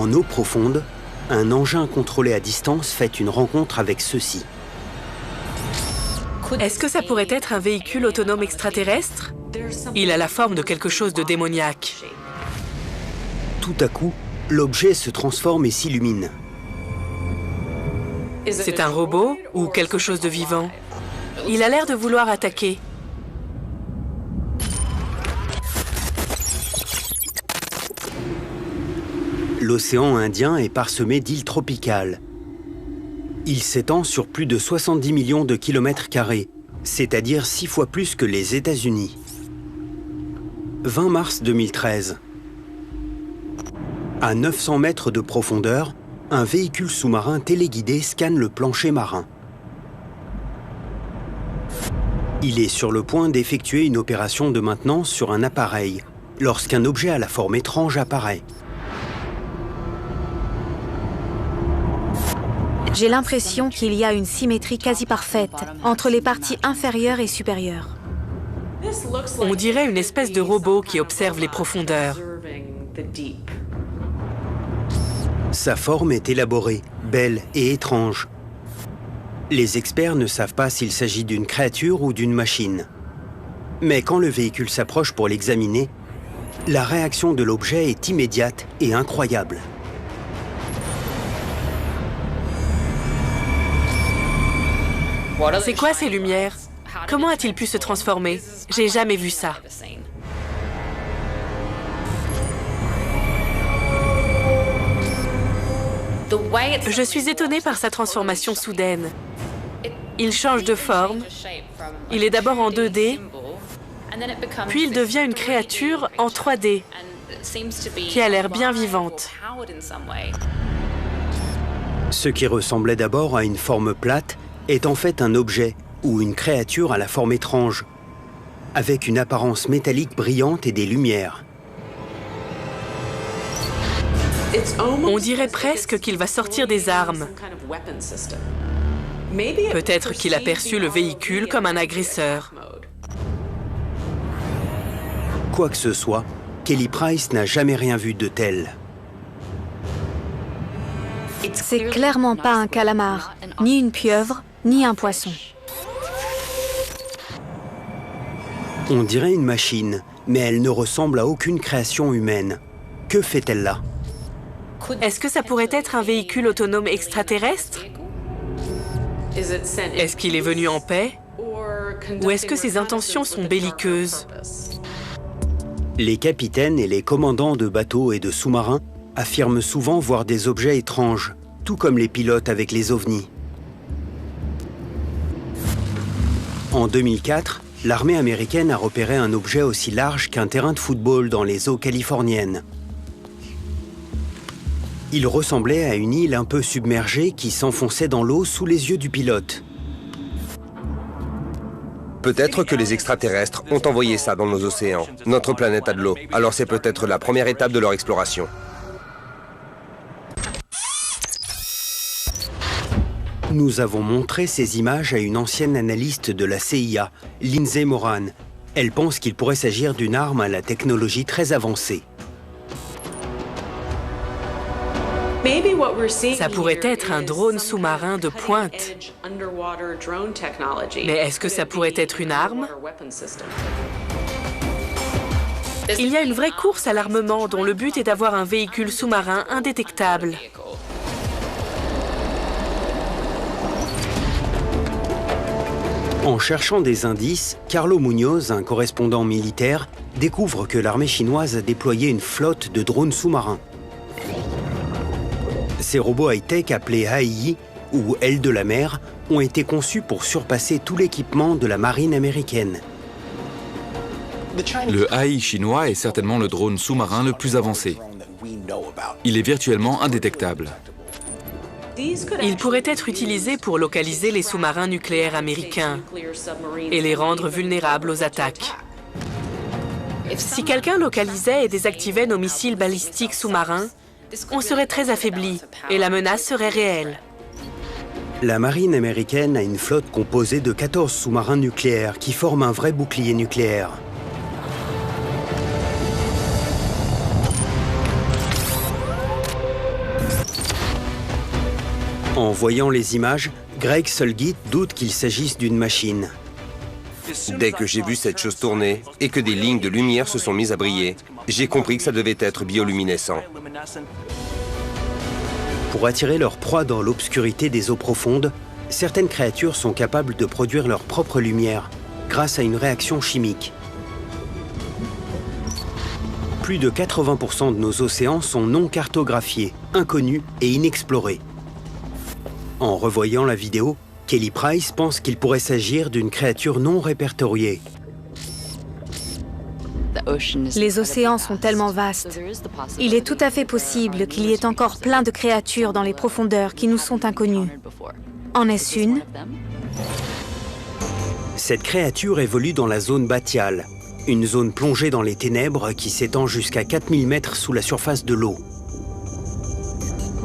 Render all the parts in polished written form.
En eau profonde, un engin contrôlé à distance fait une rencontre avec ceux-ci. Est-ce que ça pourrait être un véhicule autonome extraterrestre? Il a la forme de quelque chose de démoniaque. Tout à coup, l'objet se transforme et s'illumine. C'est un robot ou quelque chose de vivant? Il a l'air de vouloir attaquer. L'océan Indien est parsemé d'îles tropicales. Il s'étend sur plus de 70 millions de kilomètres carrés, c'est-à-dire 6 fois plus que les États-Unis. 20 mars 2013. À 900 mètres de profondeur, un véhicule sous-marin téléguidé scanne le plancher marin. Il est sur le point d'effectuer une opération de maintenance sur un appareil, lorsqu'un objet à la forme étrange apparaît. J'ai l'impression qu'il y a une symétrie quasi parfaite entre les parties inférieures et supérieures. On dirait une espèce de robot qui observe les profondeurs. Sa forme est élaborée, belle et étrange. Les experts ne savent pas s'il s'agit d'une créature ou d'une machine. Mais quand le véhicule s'approche pour l'examiner, la réaction de l'objet est immédiate et incroyable. C'est quoi ces lumières? Comment a-t-il pu se transformer? J'ai jamais vu ça. Je suis étonnée par sa transformation soudaine. Il change de forme. Il est d'abord en 2D, puis il devient une créature en 3D, qui a l'air bien vivante. Ce qui ressemblait d'abord à une forme plate est en fait un objet ou une créature à la forme étrange, avec une apparence métallique brillante et des lumières. On dirait presque qu'il va sortir des armes. Peut-être qu'il a perçu le véhicule comme un agresseur. Quoi que ce soit, Kelly Price n'a jamais rien vu de tel. C'est clairement pas un calamar, ni une pieuvre, ni un poisson. On dirait une machine, mais elle ne ressemble à aucune création humaine. Que fait-elle là? Est-ce que ça pourrait être un véhicule autonome extraterrestre? Est-ce qu'il est venu en paix? Ou est-ce que ses intentions sont belliqueuses? Les capitaines et les commandants de bateaux et de sous-marins affirment souvent voir des objets étranges, tout comme les pilotes avec les ovnis. En 2004, l'armée américaine a repéré un objet aussi large qu'un terrain de football dans les eaux californiennes. Il ressemblait à une île un peu submergée qui s'enfonçait dans l'eau sous les yeux du pilote. Peut-être que les extraterrestres ont envoyé ça dans nos océans. Notre planète a de l'eau, alors c'est peut-être la première étape de leur exploration. Nous avons montré ces images à une ancienne analyste de la CIA, Lindsay Moran. Elle pense qu'il pourrait s'agir d'une arme à la technologie très avancée. Ça pourrait être un drone sous-marin de pointe. Mais est-ce que ça pourrait être une arme? Il y a une vraie course à l'armement dont le but est d'avoir un véhicule sous-marin indétectable. En cherchant des indices, Carlo Munoz, un correspondant militaire, découvre que l'armée chinoise a déployé une flotte de drones sous-marins. Ces robots high-tech appelés AI, ou ailes de la mer, ont été conçus pour surpasser tout l'équipement de la marine américaine. Le AI chinois est certainement le drone sous-marin le plus avancé. Il est virtuellement indétectable. Il pourrait être utilisé pour localiser les sous-marins nucléaires américains et les rendre vulnérables aux attaques. Si quelqu'un localisait et désactivait nos missiles balistiques sous-marins, on serait très affaibli et la menace serait réelle. La marine américaine a une flotte composée de 14 sous-marins nucléaires qui forment un vrai bouclier nucléaire. En voyant les images, Greg Solgit doute qu'il s'agisse d'une machine. Dès que j'ai vu cette chose tourner et que des lignes de lumière se sont mises à briller, j'ai compris que ça devait être bioluminescent. Pour attirer leur proie dans l'obscurité des eaux profondes, certaines créatures sont capables de produire leur propre lumière grâce à une réaction chimique. Plus de 80% de nos océans sont non cartographiés, inconnus et inexplorés. En revoyant la vidéo, Kelly Price pense qu'il pourrait s'agir d'une créature non répertoriée. Les océans sont tellement vastes. Il est tout à fait possible qu'il y ait encore plein de créatures dans les profondeurs qui nous sont inconnues. En est-ce une? Cette créature évolue dans la zone batiale, une zone plongée dans les ténèbres qui s'étend jusqu'à 4000 mètres sous la surface de l'eau.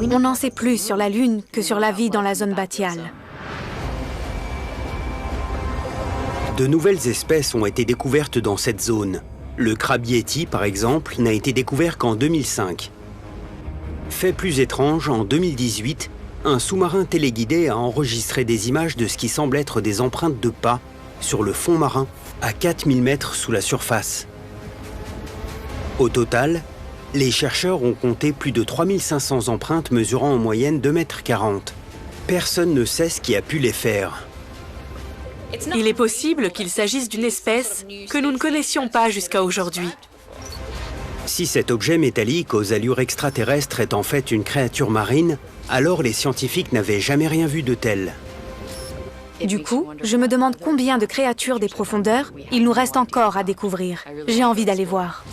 On en sait plus sur la Lune que sur la vie dans la zone batiale. De nouvelles espèces ont été découvertes dans cette zone. Le crabe yéti, par exemple, n'a été découvert qu'en 2005. Fait plus étrange, en 2018, un sous-marin téléguidé a enregistré des images de ce qui semble être des empreintes de pas sur le fond marin, à 4000 mètres sous la surface. Au total, les chercheurs ont compté plus de 3500 empreintes mesurant en moyenne 2,40 m. Personne ne sait ce qui a pu les faire. Il est possible qu'il s'agisse d'une espèce que nous ne connaissions pas jusqu'à aujourd'hui. Si cet objet métallique aux allures extraterrestres est en fait une créature marine, alors les scientifiques n'avaient jamais rien vu de tel. Du coup, je me demande combien de créatures des profondeurs il nous reste encore à découvrir. J'ai envie d'aller voir.